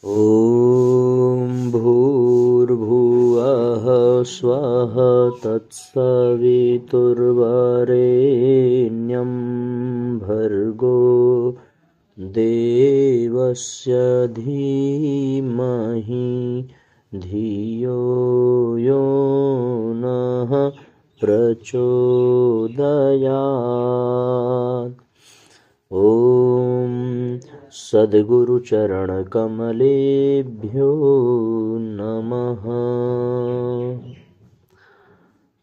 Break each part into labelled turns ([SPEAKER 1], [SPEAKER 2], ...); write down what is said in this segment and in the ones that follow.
[SPEAKER 1] ॐ भूर्भुवः स्वः तत्सवितुर्वरेण्यं भर्गो देवस्य धीमहि धियो यो नः प्रचोदयात्। ॐ सद्गुरुचरणकमलेभ्यो नमः।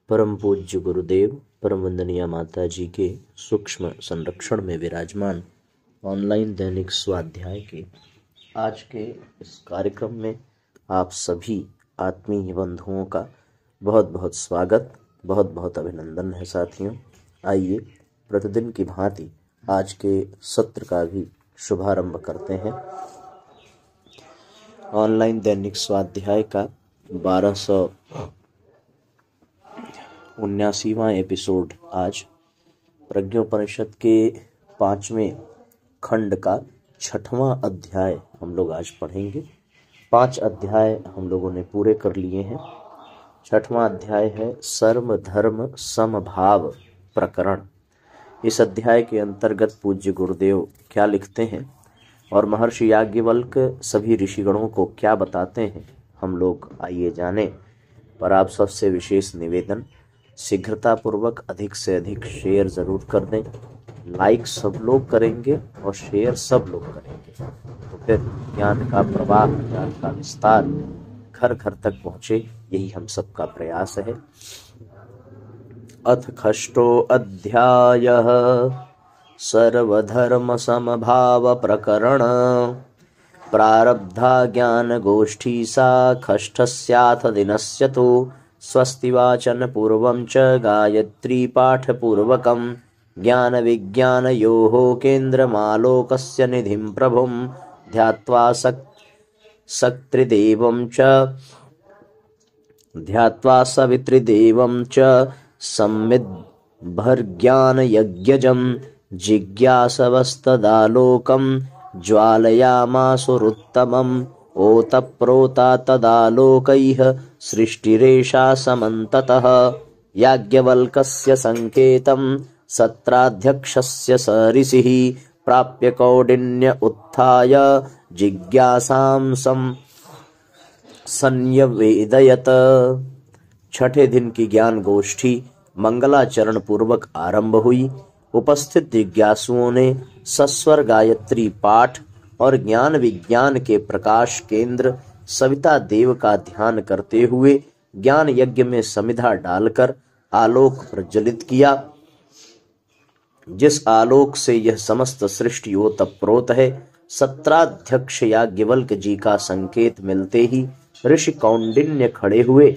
[SPEAKER 1] परम पूज्य गुरुदेव, परम वंदनीय माता जी के सूक्ष्म संरक्षण में विराजमान ऑनलाइन दैनिक स्वाध्याय के आज के इस कार्यक्रम में आप सभी आत्मीय बंधुओं का बहुत बहुत स्वागत, बहुत बहुत अभिनंदन है। साथियों, आइए प्रतिदिन की भांति आज के सत्र का भी शुभारंभ करते हैं। ऑनलाइन दैनिक स्वाध्याय का 1279वां एपिसोड आज प्रज्ञोपनिषद के 5वें खंड का 6वां अध्याय हम लोग आज पढ़ेंगे। 5 अध्याय हम लोगों ने पूरे कर लिए हैं। 6वां अध्याय है सर्व धर्म समभाव प्रकरण। इस अध्याय के अंतर्गत पूज्य गुरुदेव क्या लिखते हैं और महर्षि याज्ञवल्क्य सभी ऋषिगणों को क्या बताते हैं, हम लोग आइए जाने। पर आप सबसे विशेष निवेदन, शीघ्रता पूर्वक अधिक से अधिक शेयर जरूर कर दें। लाइक सब लोग करेंगे और शेयर सब लोग करेंगे तो फिर ज्ञान का प्रवाह, ज्ञान का विस्तार घर घर तक पहुंचे, यही हम सबका प्रयास है। अथ षष्ठो अध्यायः सर्वधर्म समभाव प्रकरण। प्रारब्धा ज्ञान गोष्ठी सा षष्ठस्याथ दिनस्य तु स्वस्ति वाचन पूर्वं च गायत्री पाठ पूर्वकं ज्ञान विज्ञानयोः केन्द्रमालोकस्य निधिं प्रभुं ध्यात्वा सवितृदेवं च सम्मिद्भर्ज्ञानयज्ञजं जिज्ञासवस्तदालोकं ज्वालयामासुरुत्तमम् ओतप्रोता तदालोकैः सृष्टिरेषा समन्ततः। याज्ञवल्क्यस्य संकेतं सत्राध्यक्षस्य ऋषिः प्राप्य कौंडिन्य उत्थाय जिज्ञासां संयवेदयत। छठे दिन की ज्ञान गोष्ठी मंगलाचरण पूर्वक आरंभ हुई। उपस्थित जिज्ञासुओं ने सस्वर गायत्री पाठ और ज्ञान विज्ञान के प्रकाश केंद्र सविता देव का ध्यान करते हुए ज्ञान यज्ञ में समिधा डालकर आलोक प्रज्वलित किया, जिस आलोक से यह समस्त सृष्टि ओतप्रोत है। सत्राध्यक्ष याज्ञवल्क्य जी का संकेत मिलते ही ऋषि कौंडिन्य खड़े हुए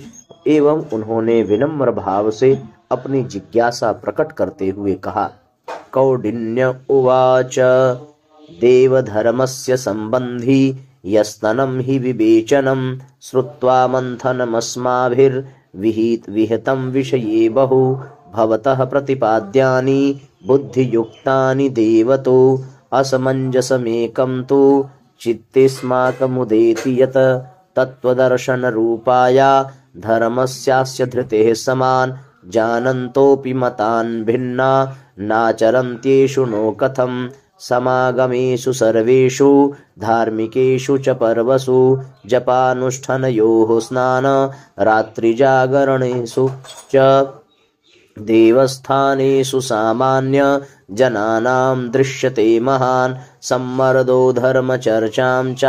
[SPEAKER 1] एवं उन्होंने विनम्र भाव से अपनी जिज्ञासा प्रकट करते हुए कहा। कौंडिन्य उवाच देवधर्मस्य संबंधी यस्तनं हि विवेचनं श्रुत्वा मंथनमस्माभिर्विहितं विषये बहु भवतः प्रतिपाद्यानि बुद्धियुक्तानि देवतो असमंजसमेकं तु चित्तेस्माकमुदेति यत् तत्त्वदर्शनरूपाया धर्मस्यास्य धृतेः समान् जानन्तोऽपि मतान् भिन्ना नाचरन्त्येषु नो कथं। समागमेषु सर्वेषु धार्मिकेषु च पर्वसु जपानुष्ठानयोः स्नान रात्रिजागरणेषु च देवस्थानेषु सामान्य जनानां दृश्यते महान् सम्मर्दो धर्मचर्चां च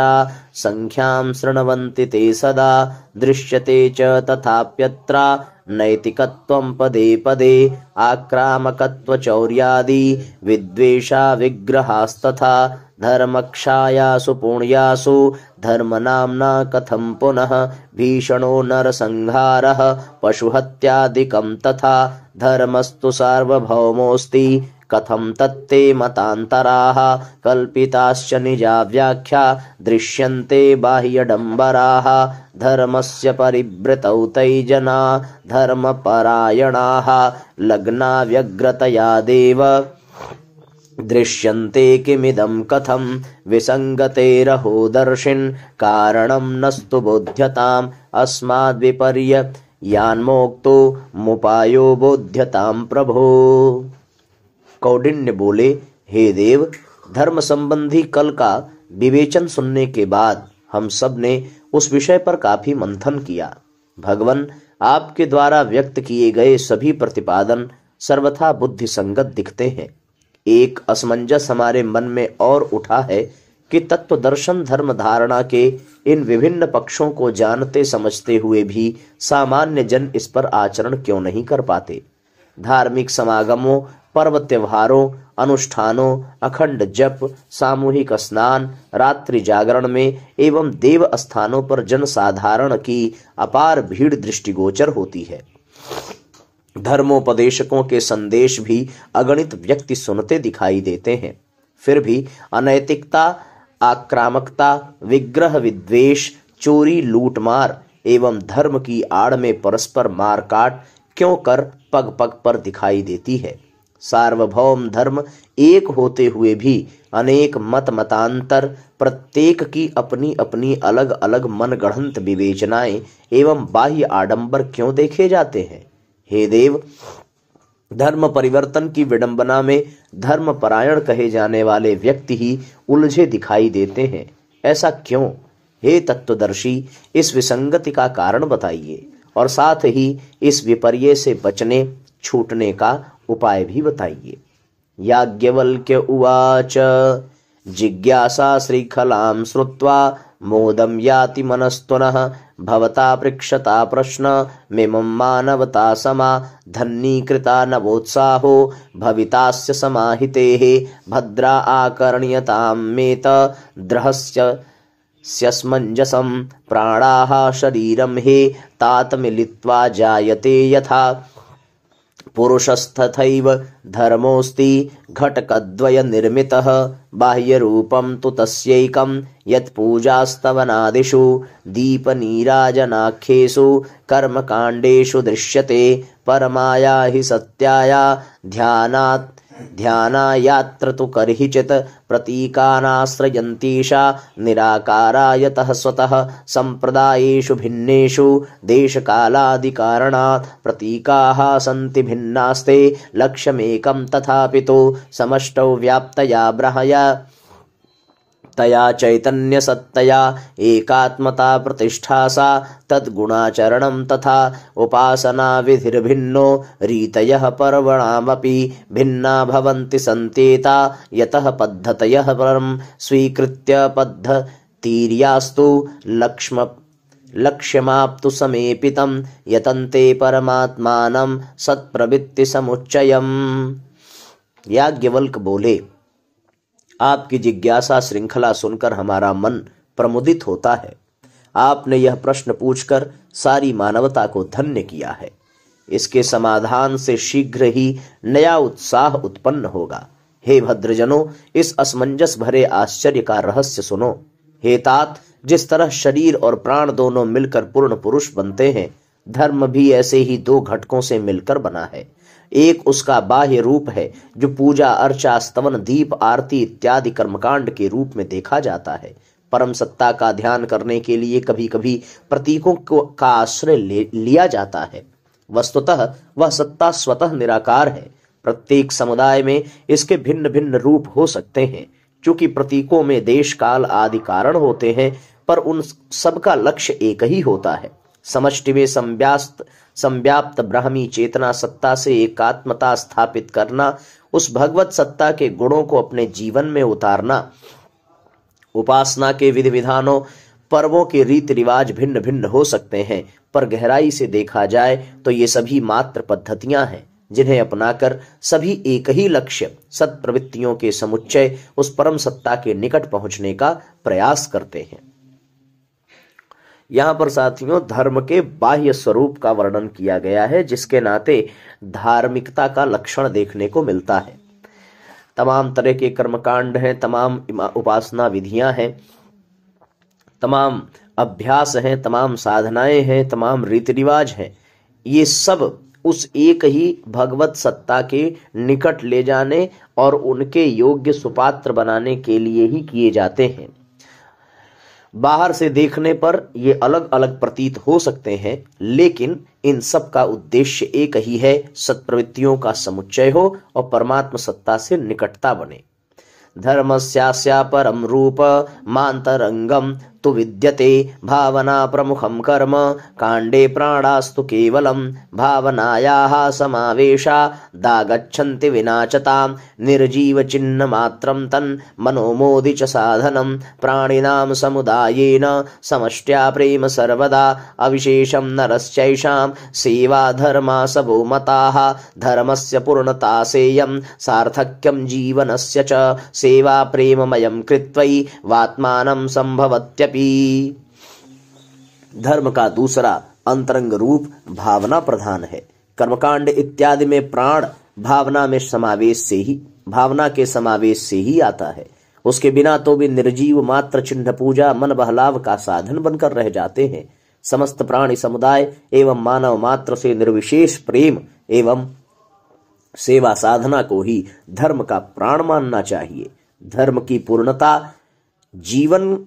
[SPEAKER 1] संख्यां शृण्वन्ति ते सदा। दृश्यते च तथाप्यत्र नैतिकत्वं पदे पदे आक्रामकत्वचौर्यादि विद्वेषा विग्रहास्तथा। धर्मक्षायासु पुण्यासु धर्मनाम्ना कथं पुनः भीषणो नरसंहारः पशुहत्यादिकं तथा। धर्मस्तु सार्वभौमोऽस्ति कथं तत्ते मतान्तराः कल्पिताश्च निजा व्याख्या दृश्यन्ते बाह्यडम्बराः। धर्मस्य परिवृतौ तै जना धर्मपरायणाः लग्ना व्यग्रतया देव दृश्यन्ते किमिदं कथं विसङ्गतेरहो दर्शिन् कारणं नस्तु बोध्यताम् अस्माद्विपर्ययान्मोक्तो मुपायो बोध्यताम् प्रभो। कौंडिन्य बोले, हे देव, धर्म संबंधी कल का विवेचन सुनने के बाद हम सब ने उस विषय पर काफी मंथन किया। भगवन, आपके द्वारा व्यक्त किए गए सभी प्रतिपादन सर्वथा बुद्धि संगत दिखते हैं। एक असमंजस हमारे मन में और उठा है कि तत्व दर्शन धर्म धारणा के इन विभिन्न पक्षों को जानते समझते हुए भी सामान्य जन इस पर आचरण क्यों नहीं कर पाते। धार्मिक समागमों, पर्व त्योहारों, अनुष्ठानों, अखंड जप, सामूहिक स्नान, रात्रि जागरण में एवं देव स्थानों पर जन साधारण की अपार भीड़ दृष्टिगोचर होती है। धर्मोपदेशकों के संदेश भी अगणित व्यक्ति सुनते दिखाई देते हैं, फिर भी अनैतिकता, आक्रामकता, विग्रह विद्वेष, चोरी, लूटमार एवं धर्म की आड़ में परस्पर मारकाट क्यों कर पग पग पर दिखाई देती है। सार्वभौम धर्म एक होते हुए भी अनेक मत मतांतर, प्रत्येक की अपनी अपनी अलग अलग मनगढ़ंत विवेचनाएं एवं बाह्य आडंबर क्यों देखे जाते हैं। हे देव, धर्म परिवर्तन की विडंबना में धर्म परायण कहे जाने वाले व्यक्ति ही उलझे दिखाई देते हैं। ऐसा क्यों? हे तत्वदर्शी, इस विसंगति का कारण बताइए और साथ ही इस विपर्य से बचने छूटने का उपाय भी बताइए। याज्ञवल्क्य उवाच जिज्ञासा श्रीखलां श्रुत्वा मोदं याति मनस्तुनः भवता पृक्षता प्रश्न मिमं मानवता समा धन्नीकृता नवोत्साहो भवितास्य समाहितेः भद्रा आकर्ण्यतां मेत द्रहस्य स्यस्मञ्जसं प्राणाः शरीरं हे तात मिलित्वा जायते यथा पुरुषस्तथैव धर्मोऽस्ति घटकद्वय निर्मितः बाह्यरूपं तु तस्यैकं यत्पूजास्तवनादिषु दीपनीराजनाख्येषु कर्मकाण्डेषु दृश्यते परमाया हि सत्याया ध्यानायात्र तु कर्हिचित् प्रतीकानाश्रयन्तीशा निराकारा यतः स्वतः संप्रदायेषु भिन्नेषु देशकालादिकारणात् प्रतीकाः सन्ति भिन्नास्ते लक्ष्यमेकं तथापितो समष्टौ व्याप्तया ब्रह्मया तया चैतन्य सत्तया एकात्मता प्रतिष्ठा सा तद्गुणाचरणं तथा उपासना विधिर्भिन्नो रीतयः पर्वणामपि भिन्ना भवन्ति सन्तेता यतः पद्धतयः परं स्वीकृत्य पद्धतिर्यास्तु लक्ष्यमाप्तु समेपितं यतन्ते परमात्मानं सत्प्रवृत्ति समुच्चयम्। याज्ञवल्क्य बोले, आपकी जिज्ञासा श्रृंखला सुनकर हमारा मन प्रमुदित होता है। आपने यह प्रश्न पूछकर सारी मानवता को धन्य किया है। इसके समाधान से शीघ्र ही नया उत्साह उत्पन्न होगा। हे भद्रजनों, इस असमंजस भरे आश्चर्य का रहस्य सुनो। हे तात, जिस तरह शरीर और प्राण दोनों मिलकर पूर्ण पुरुष बनते हैं, धर्म भी ऐसे ही दो घटकों से मिलकर बना है। एक उसका बाह्य रूप है जो पूजा अर्चा स्तवन दीप आरती इत्यादि कर्मकांड के रूप में देखा जाता है। परम सत्ता का ध्यान करने के लिए कभी कभी प्रतीकों का आश्रय लिया जाता है। वस्तुतः वह सत्ता स्वतः निराकार है। प्रत्येक समुदाय में इसके भिन्न भिन्न रूप हो सकते हैं। चूंकि प्रतीकों में देश काल आदि कारण होते हैं, पर उन सबका लक्ष्य एक ही होता है। समष्टि में संव्याप्त ब्राह्मी चेतना सत्ता से एकात्मता स्थापित करना, उस भगवत सत्ता के गुणों को अपने जीवन में उतारना। उपासना के विधि विधानों, पर्वों के रीति रिवाज भिन्न भिन्न हो सकते हैं, पर गहराई से देखा जाए तो ये सभी मात्र पद्धतियां हैं जिन्हें अपनाकर सभी एक ही लक्ष्य सत्प्रवृत्तियों के समुच्चय उस परम सत्ता के निकट पहुंचने का प्रयास करते हैं। यहाँ पर साथियों धर्म के बाह्य स्वरूप का वर्णन किया गया है, जिसके नाते धार्मिकता का लक्षण देखने को मिलता है। तमाम तरह के कर्मकांड हैं, तमाम उपासना विधियां हैं, तमाम अभ्यास हैं, तमाम साधनाएं हैं, तमाम रीति रिवाज हैं। ये सब उस एक ही भगवत सत्ता के निकट ले जाने और उनके योग्य सुपात्र बनाने के लिए ही किए जाते हैं। बाहर से देखने पर ये अलग अलग प्रतीत हो सकते हैं, लेकिन इन सब का उद्देश्य एक ही है, सत्प्रवृत्तियों का समुच्चय हो और परमात्म सत्ता से निकटता बने। धर्मस्यास्य परम रूप मांतरंगम तु विद्यते भावना प्रमुखम कर्म कांडे प्राणास्तु केवलम भावनायाः समावेशा दागच्छन्ति विनाचतां निर्जीव चिन्ह मात्रं तन् मनोमोदि च साधनं प्राणिनां समुदायेन समष्ट्या प्रेम सर्वदा अविशेषं नरश्चैषां सेवा धर्मा सबो मताः धर्मस्य पूर्णता सेयं सार्थक्यं जीवनस्य च सेवा प्रेममयं कृत्वै वात्मानं संभवत्यपि। धर्म का दूसरा अंतरंग रूप भावना प्रधान है। कर्मकांड इत्यादि में प्राण भावना के समावेश से ही आता है। उसके बिना तो भी निर्जीव मात्र चिन्ह पूजा मन बहलाव का साधन बनकर रह जाते हैं। समस्त प्राणी समुदाय एवं मानव मात्र से निर्विशेष प्रेम एवं सेवा साधना को ही धर्म का प्राण मानना चाहिए। धर्म की पूर्णता, जीवन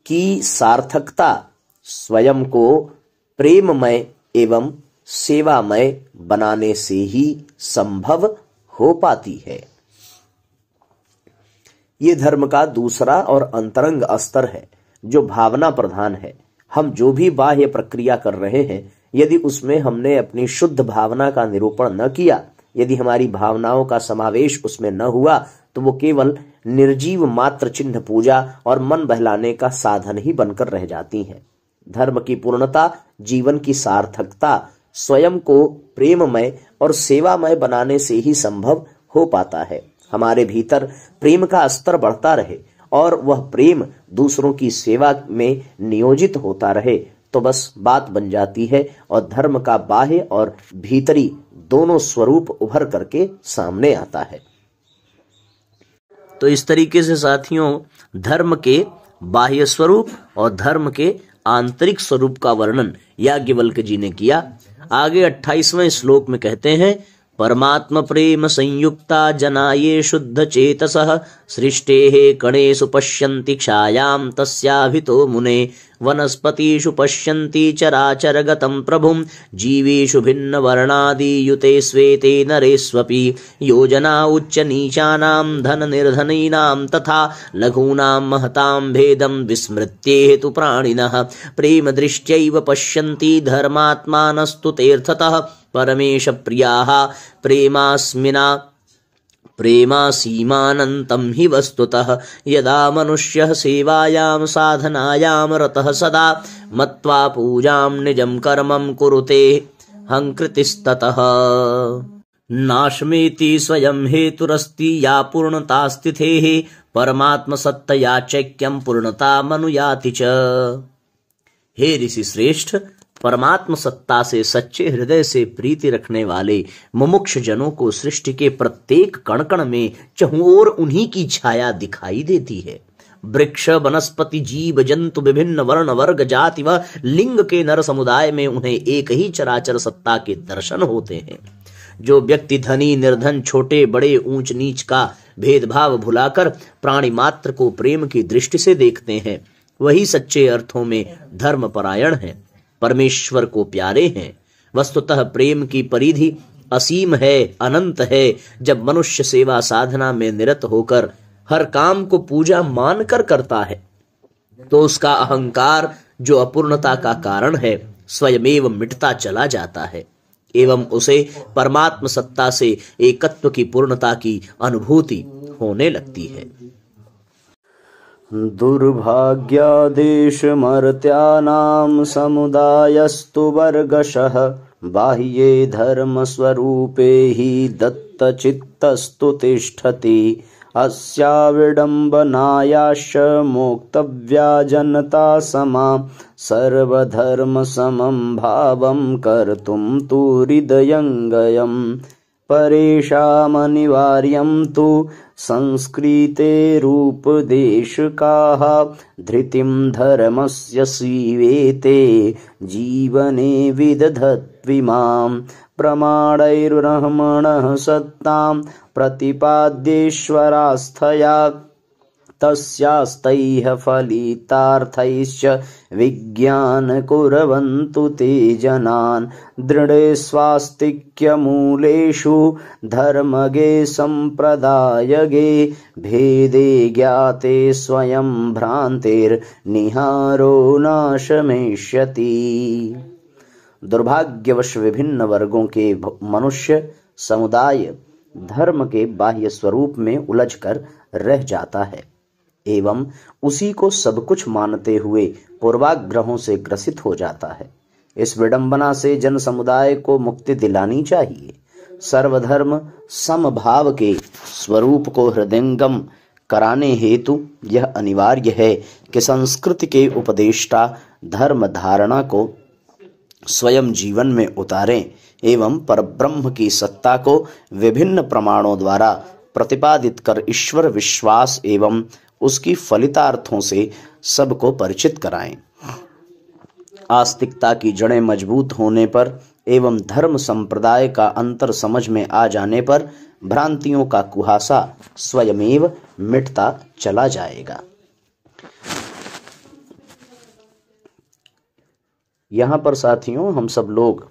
[SPEAKER 1] की सार्थकता स्वयं को प्रेममय एवं सेवामय बनाने से ही संभव हो पाती है। ये धर्म का दूसरा और अंतरंग स्तर है जो भावना प्रधान है। हम जो भी बाह्य प्रक्रिया कर रहे हैं, यदि उसमें हमने अपनी शुद्ध भावना का निरूपण न किया, यदि हमारी भावनाओं का समावेश उसमें न हुआ, तो वो केवल निर्जीव मात्र चिन्ह पूजा और मन बहलाने का साधन ही बनकर रह जाती हैं। धर्म की पूर्णता, जीवन की सार्थकता स्वयं को प्रेममय और सेवामय बनाने से ही संभव हो पाता है। हमारे भीतर प्रेम का स्तर बढ़ता रहे और वह प्रेम दूसरों की सेवा में नियोजित होता रहे, तो बस बात बन जाती है और धर्म का बाह्य और भीतरी दोनों स्वरूप उभर करके सामने आता है। तो इस तरीके से साथियों, धर्म के बाह्य स्वरूप और धर्म के आंतरिक स्वरूप का वर्णन याज्ञवल्क्य जी ने किया। आगे 28वें श्लोक में कहते हैं, परमात्म प्रेम संयुक्ता जना ये शुद्ध चेतसः सृष्टेः कणेषु पश्यन्ति छायां तस्याभितो मुने वनस्पतिषु पश्यन्ति चराचरगतं प्रभुं जीवेषु भिन्न वर्णादि युते श्वेते नरेष्वपि योजना उच्च नीचानां धन निर्धनीनां तथा लघूनां महतां भेदं विस्मृत्येह तु प्राणिनः प्रेम दृष्ट्यैव पश्यन्ति धर्मात्मानस्तु तेऽर्थतः परमेश प्रियाः प्रेमासीमानन्तं हि वस्तुतः यदा मनुष्यः सेवायां साधनायां रतः सदा मत्वा पूजां निजं कर्मं कुरुते हंकृतिस्ततः नाशमेति स्वयं हेतुरस्ति या पूर्णता स्थितेः परमात्मसत्तया चैक्यं पूर्णता मनुयाति च। हे ऋषि श्रेष्ठ, परमात्म सत्ता से सच्चे हृदय से प्रीति रखने वाले मुमुक्ष जनों को सृष्टि के प्रत्येक कण कण में चहुओर उन्हीं की छाया दिखाई देती है। वृक्ष, वनस्पति, जीव जंतु, विभिन्न वर्ण वर्ग जाति व लिंग के नर समुदाय में उन्हें एक ही चराचर सत्ता के दर्शन होते हैं। जो व्यक्ति धनी निर्धन, छोटे बड़े, ऊंच नीच का भेदभाव भुलाकर प्राणी मात्र को प्रेम की दृष्टि से देखते हैं, वही सच्चे अर्थों में धर्म परायण है, परमेश्वर को प्यारे हैं। वस्तुतः प्रेम की परिधि असीम है, अनंत है। जब मनुष्य सेवा साधना में निरत होकर हर काम को पूजा मानकर करता है, तो उसका अहंकार जो अपूर्णता का कारण है स्वयमेव मिटता चला जाता है एवं उसे परमात्म सत्ता से एकत्व की पूर्णता की अनुभूति होने लगती है।
[SPEAKER 2] दुर्भाग्यादेशमर्त्यानां समुदायस्तु वर्गशः बाह्ये धर्मस्वरूपे हि दत्तचित्तस्तु तिष्ठति अस्या विडम्बनायाश्च मोक्तव्या जनता समा सर्वधर्म समं भावं कर्तुं तु हृदयङ्गयम् परेषामनिवार्यं तु संस्कृतेरुपदेशकाः धृतिं धर्मस्य सीवेते जीवने विदधत्विमां प्रमाणैर्ब्रह्मणः सत्तां प्रतिपाद्येश्वरास्थया तस्यास्तैः फलितार्थैश्च विज्ञानकुर्वन्तु ते जनान् दृढे स्वास्तिक्यमूलेषु धर्मगे सम्प्रदायगे भेदे ज्ञाते स्वयं भ्रान्तिर्निहारो नाशमेष्यति। दुर्भाग्यवश विभिन्न वर्गों के मनुष्य समुदाय धर्म के बाह्य स्वरूप में उलझकर रह जाता है एवं उसी को सब कुछ मानते हुए पूर्वाग्रहों से ग्रसित हो जाता है। इस विडंबना से जन समुदाय को मुक्ति दिलानी चाहिए। सर्वधर्म समभाव के स्वरूप को हृदयंगम कराने हेतु यह अनिवार्य है कि संस्कृति के उपदेष्टा धर्म धारणा को स्वयं जीवन में उतारें एवं परब्रह्म की सत्ता को विभिन्न प्रमाणों द्वारा प्रतिपादित कर ईश्वर विश्वास एवं उसकी फलितार्थों से सबको परिचित कराएं। आस्तिकता की जड़ें मजबूत होने पर एवं धर्म संप्रदाय का अंतर समझ में आ जाने पर भ्रांतियों का कुहासा स्वयमेव मिटता चला जाएगा। यहाँ पर साथियों, हम सब लोग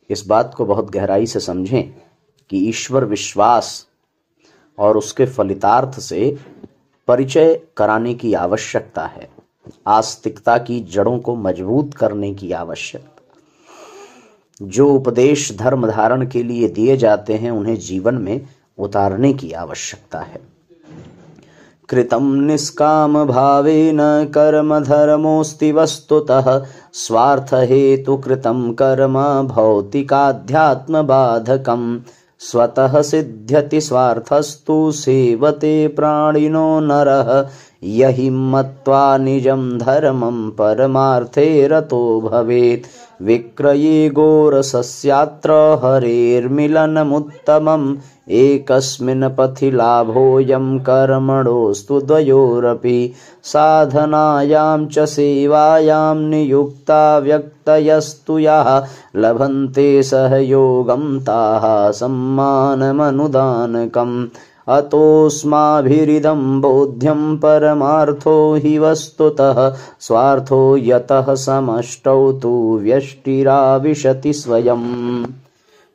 [SPEAKER 2] इस बात को बहुत गहराई से समझें कि ईश्वर विश्वास और उसके फलितार्थ से परिचय कराने की आवश्यकता है। आस्तिकता की जड़ों को मजबूत करने की आवश्यकता। जो उपदेश धर्म धारण के लिए दिए जाते हैं उन्हें जीवन में उतारने की आवश्यकता है। कृतं निष्काम भावेन कर्म धर्मोऽस्ति वस्तुतः स्वार्थ हेतु कृतं कर्म भौतिकाध्यात्म बाधकम् स्वतः सिद्ध्यति स्वार्थस्तु सेवते प्राणिनो नरः यहि मत्वा निजं धर्मं परमार्थे रतो भवेत् विक्रये गोरसस्यात्र हरेर्मिलनमुत्तमम् एकस्मिन् पथि लाभोऽयं कर्मणोऽस्तु द्वयोरपि साधनायां च सेवायां नियुक्ता व्यक्तयस्तु याः लभन्ते सहयोगं ताः सम्मानमनुदानकम् अतोऽस्माभिरिदं बोध्यं परमार्थो हि वस्तुतः स्वार्थो यतः समष्टौ तु व्यष्टिराविशति स्वयं।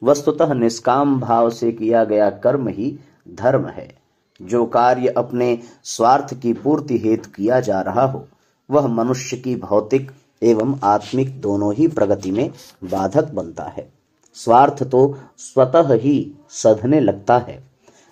[SPEAKER 2] वस्तुतः निष्काम भाव से किया गया कर्म ही धर्म है। जो कार्य अपने स्वार्थ की पूर्ति हेतु किया जा रहा हो वह मनुष्य की भौतिक एवं आत्मिक दोनों ही प्रगति में बाधक बनता है। स्वार्थ तो स्वतः ही सधने लगता है।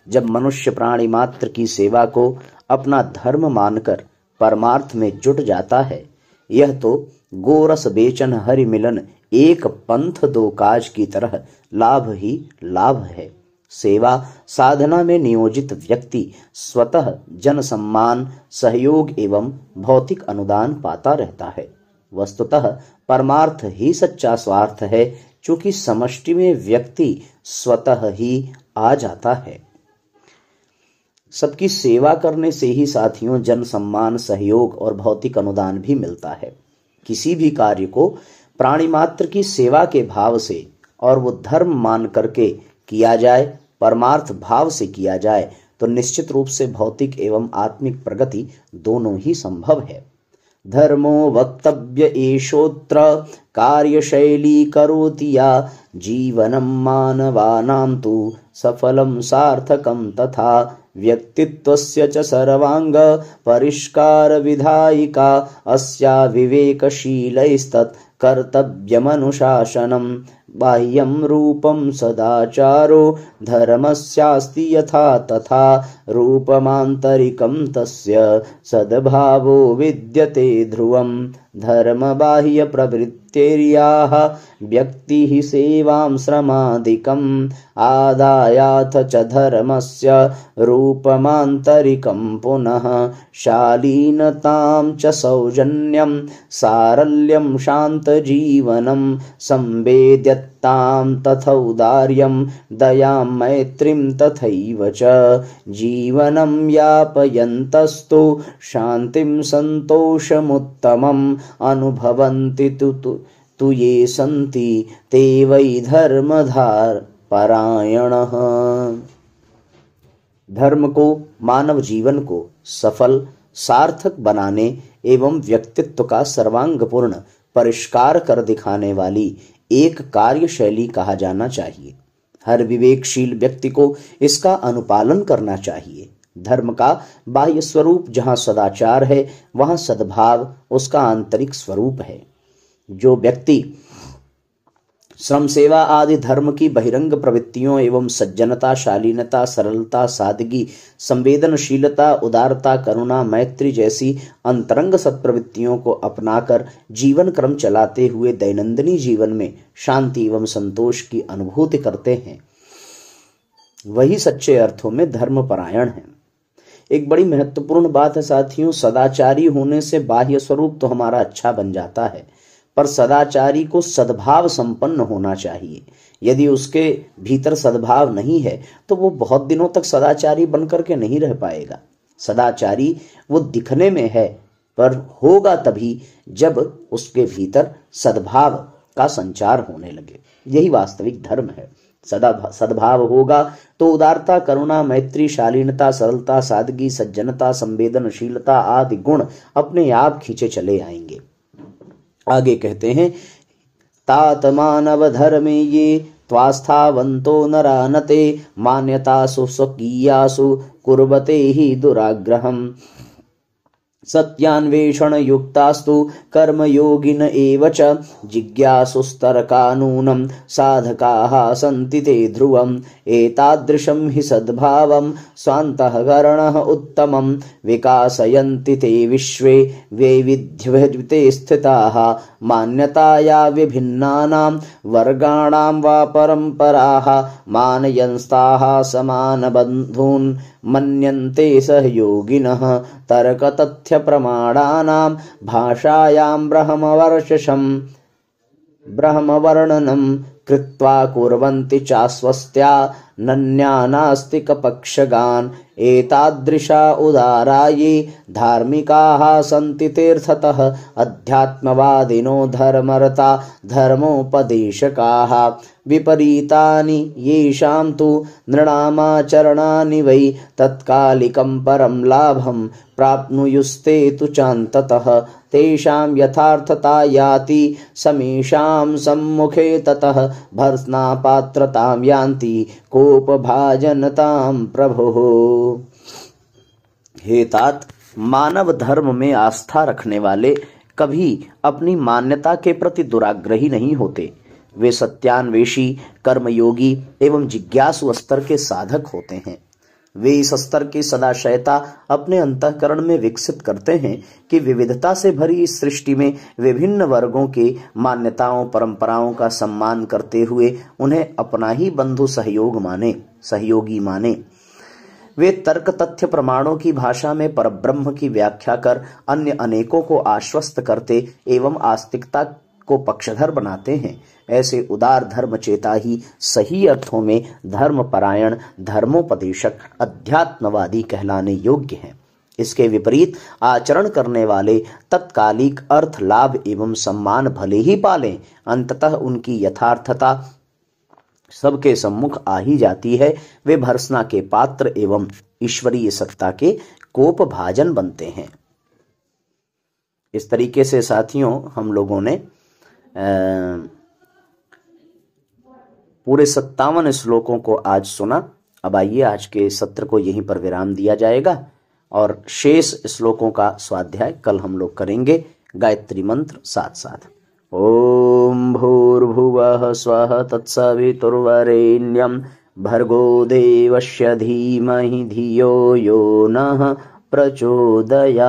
[SPEAKER 2] जब मनुष्य प्राणी मात्र की सेवा को अपना धर्म मानकर परमार्थ में जुट जाता है, यह तो गोरस बेचन हरि मिलन एक पंथ दो काज की तरह लाभ ही लाभ है। सेवा साधना में नियोजित व्यक्ति स्वतः जन सम्मान, सहयोग एवं भौतिक अनुदान पाता रहता है। वस्तुतः परमार्थ ही सच्चा स्वार्थ है, चूंकि समष्टि में व्यक्ति स्वतः ही आ जाता है। सबकी सेवा करने से ही साथियों जन सम्मान, सहयोग और भौतिक अनुदान भी मिलता है। किसी भी कार्य को प्राणी मात्र की सेवा के भाव से और वो धर्म मान करके किया जाए, परमार्थ भाव से किया जाए तो निश्चित रूप से भौतिक एवं आत्मिक प्रगति दोनों ही संभव है। धर्मो वक्तव्य एषोत्र कार्यशैली करोति या जीवनं मानवानां तु सफलं सार्थकं तथा व्यक्तित्वस्य च सर्वांग परिष्कार विधायिका अस्या विवेकशीलैस्तत् कर्तव्यमनुशासनम् बाह्यं रूपं सदाचारो धर्मस्यास्ति यथा तथा रूपमान्तरिकं तस्य सद्भावो विद्यते ध्रुवम् धर्म बाह्य प्रवृत्ति प्रवृत्तिर्याः व्यक्तिः सेवां श्रमादिकम् आदायाथ च धर्मस्य रूपमान्तरिकं पुनः शालीनतां च सौजन्यं सारल्यं शान्तजीवनं संवेद्यतां तथौदार्यं दयां मैत्रीं तथैव च जीवनं यापयन्तस्तु शान्तिं सन्तोषमुत्तमम् अनुभवन्ति तु ये सन्ति ते वै धर्मधार परायणः। धर्म को मानव जीवन को सफल सार्थक बनाने एवं व्यक्तित्व का सर्वांगपूर्ण परिष्कार कर दिखाने वाली एक कार्यशैली कहा जाना चाहिए। हर विवेकशील व्यक्ति को इसका अनुपालन करना चाहिए। धर्म का बाह्य स्वरूप जहाँ सदाचार है वहाँ सद्भाव उसका आंतरिक स्वरूप है। जो व्यक्ति श्रम सेवा आदि धर्म की बहिरंग प्रवृत्तियों एवं सज्जनता, शालीनता, सरलता, सादगी, संवेदनशीलता, उदारता, करुणा, मैत्री जैसी अंतरंग सत्प्रवृत्तियों को अपनाकर जीवन क्रम चलाते हुए दैनंदिनी जीवन में शांति एवं संतोष की अनुभूति करते हैं, वही सच्चे अर्थों में धर्मपरायण हैं। एक बड़ी महत्वपूर्ण बात है साथियों, सदाचारी होने से बाह्य स्वरूप तो हमारा अच्छा बन जाता है, पर सदाचारी को सद्भाव संपन्न होना चाहिए। यदि उसके भीतर सद्भाव नहीं है तो वो बहुत दिनों तक सदाचारी बनकर के नहीं रह पाएगा। सदाचारी वो दिखने में है पर होगा तभी जब उसके भीतर सद्भाव का संचार होने लगे। यही वास्तविक धर्म है। सद्भाव होगा तो उदारता, करुणा, मैत्री, शालीनता, सरलता, सादगी, सज्जनता, संवेदनशीलता आदि गुण अपने आप खींचे चले आएंगे। आगे कहते हैं, तात मानव धर्मे ये त्वास्थावन्तो नरानते मान्यतासु स्वकीयासु कुर्वते हि दुराग्रहम् सत्यान्वेषण युक्तास्तु कर्मयोगिन एव च जिज्ञासुस्तर्कानूनं साधकाः सन्ति ते ध्रुवम् एतादृशं हि सद्भावं स्वान्तःकरणः उत्तमं विकासयन्ति ते विश्वे वैविध्यते स्थिताः मान्यताया विभिन्नानां वर्गाणां वा परम्पराः मानयन्स्ताः समानबन्धून् मन्यन्ते सहयोगिनः तर्कतथ्य प्रमाणानां भाषायां ब्रह्मवर्णनं कृत्वा कुर्वन्ति चास्वस्त्या नन्यानास्तिकपक्षगान् एतादृशा उदारा ये धार्मिकाः सन्ति तीर्थतः अध्यात्मवादिनो धर्मरता धर्मोपदेशकाः विपरीतानि येषां तु नृणामाचरणानि वै तत्कालिकं परं लाभं प्राप्नुयुस्ते तु चान्ततः तेषां यथार्थता याति समेषां सम्मुखे ततः भर्त्सनापात्रतां यान्ति कोपभाजनतां प्रभुः। हे तात, मानव धर्म में आस्था रखने वाले कभी अपनी मान्यता के प्रति दुराग्रही नहीं होते। वे सत्यान्वेषी, कर्मयोगी एवं जिज्ञासु स्तर के साधक होते हैं। वे इस स्तर की सदाशयता अपने अंतःकरण में विकसित करते हैं कि विविधता से भरी इस सृष्टि में विभिन्न वर्गों के मान्यताओं परंपराओं का सम्मान करते हुए उन्हें अपना ही बंधु सहयोगी माने। वे तर्क तथ्य प्रमाणों की भाषा में परब्रह्म की व्याख्या कर अन्य अनेकों को आश्वस्त करते एवं आस्तिकता को पक्षधर बनाते हैं। ऐसे उदार धर्म चेता ही सही अर्थों में धर्मपरायण, धर्मोपदेशक, अध्यात्मवादी कहलाने योग्य हैं। इसके विपरीत आचरण करने वाले तत्कालिक अर्थ, लाभ एवं सम्मान भले ही पालें, अंततः उनकी यथार्थता सबके सम्मुख आ ही जाती है। वे भर्त्सना के पात्र एवं ईश्वरीय सत्ता के कोपभाजन बनते हैं। इस तरीके से साथियों हम लोगों ने पूरे 57 श्लोकों को आज सुना। अब आइए आज के सत्र को यहीं पर विराम दिया जाएगा और शेष श्लोकों का स्वाध्याय कल हम लोग करेंगे। गायत्री मंत्र साथ साथ। ओम भूर्भुवः स्वः तत्सवितुर्वरेण्यं भर्गो देवस्य धीमहि धियो यो नः प्रचोदयात्।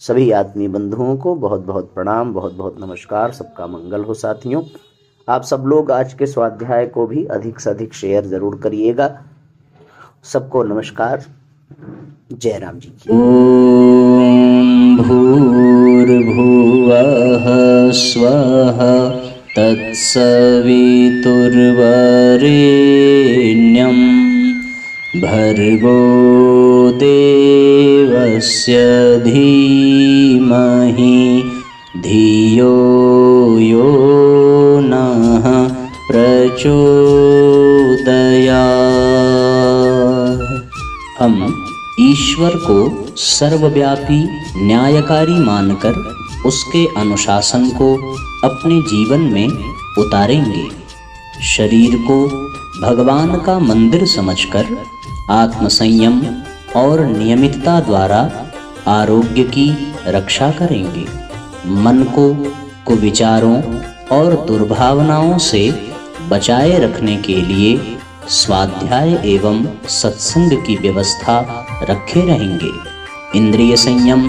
[SPEAKER 2] सभी आत्मीय बंधुओं को बहुत बहुत प्रणाम, बहुत बहुत नमस्कार। सबका मंगल हो साथियों। आप सब लोग आज के स्वाध्याय को भी अधिक से अधिक शेयर जरूर करिएगा। सबको नमस्कार। जय राम जी की।
[SPEAKER 1] ओम भूर्भुवः स्वः तत्सवितुर्वरेण्यं भर्गो देवस्य धीमहि धियो यो नः प्रचोदयात्। हम ईश्वर को सर्वव्यापी न्यायकारी मानकर उसके अनुशासन को अपने जीवन में उतारेंगे। शरीर को भगवान का मंदिर समझकर आत्मसंयम और नियमितता द्वारा आरोग्य की रक्षा करेंगे। मन को कुविचारों और दुर्भावनाओं से बचाए रखने के लिए स्वाध्याय एवं सत्संग की व्यवस्था रखे रहेंगे। इंद्रिय संयम,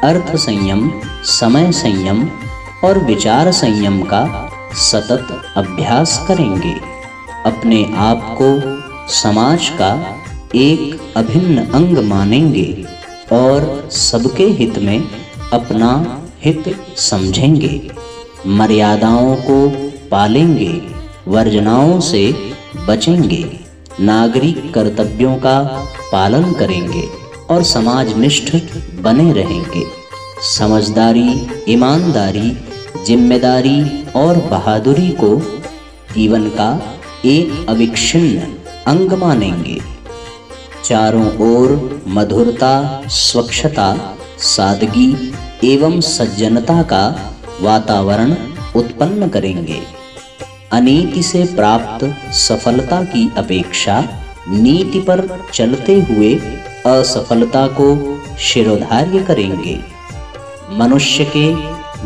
[SPEAKER 1] अर्थ संयम, समय संयम और विचार संयम का सतत अभ्यास करेंगे। अपने आप को समाज का एक अभिन्न अंग मानेंगे और सबके हित में अपना हित समझेंगे। मर्यादाओं को पालेंगे, वर्जनाओं से बचेंगे, नागरिक कर्तव्यों का पालन करेंगे और समाजनिष्ठ बने रहेंगे। समझदारी, ईमानदारी, जिम्मेदारी और बहादुरी को जीवन का एक अविच्छिन्न अंग मानेंगे। चारों ओर मधुरता, स्वच्छता, सादगी एवं सज्जनता का वातावरण उत्पन्न करेंगे। अनीति से प्राप्त सफलता की अपेक्षा नीति पर चलते हुए असफलता को शिरोधार्य करेंगे। मनुष्य के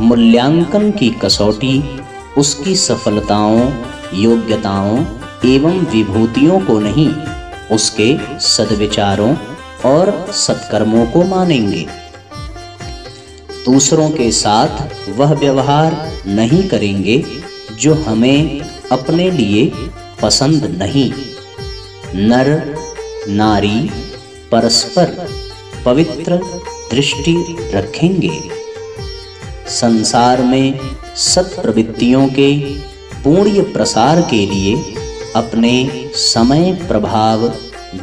[SPEAKER 1] मूल्यांकन की कसौटी उसकी सफलताओं, योग्यताओं एवं विभूतियों को नहीं, उसके सद्विचारों और सत्कर्मों को मानेंगे। दूसरों के साथ वह व्यवहार नहीं करेंगे जो हमें अपने लिए पसंद नहीं। नर नारी परस्पर पवित्र दृष्टि रखेंगे। संसार में सत्प्रवृत्तियों के पूर्ण प्रसार के लिए अपने समय, प्रभाव,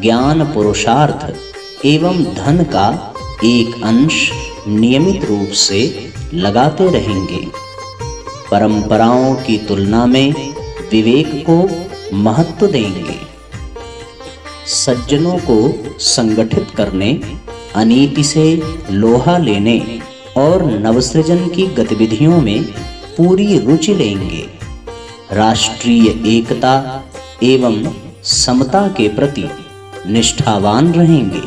[SPEAKER 1] ज्ञान, पुरुषार्थ एवं धन का एक अंश नियमित रूप से लगाते रहेंगे। परंपराओं की तुलना में विवेक को महत्व देंगे। सज्जनों को संगठित करने, अनीति से लोहा लेने और नवसृजन की गतिविधियों में पूरी रुचि लेंगे। राष्ट्रीय एकता एवं समता के प्रति निष्ठावान रहेंगे।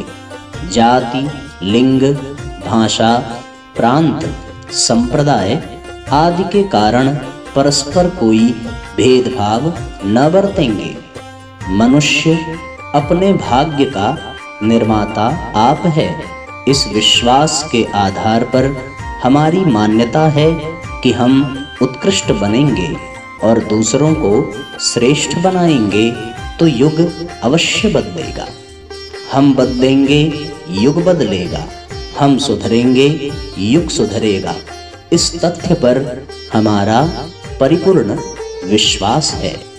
[SPEAKER 1] जाति, लिंग, भाषा, प्रांत, संप्रदाय आदि के कारण परस्पर कोई भेदभाव न बरतेंगे। मनुष्य अपने भाग्य का निर्माता आप है। इस विश्वास के आधार पर हमारी मान्यता है कि हम उत्कृष्ट बनेंगे और दूसरों को श्रेष्ठ बनाएंगे तो युग अवश्य बदलेगा। हम बदलेंगे, युग बदलेगा। हम सुधरेंगे, युग सुधरेगा। इस तथ्य पर हमारा परिपूर्ण विश्वास है।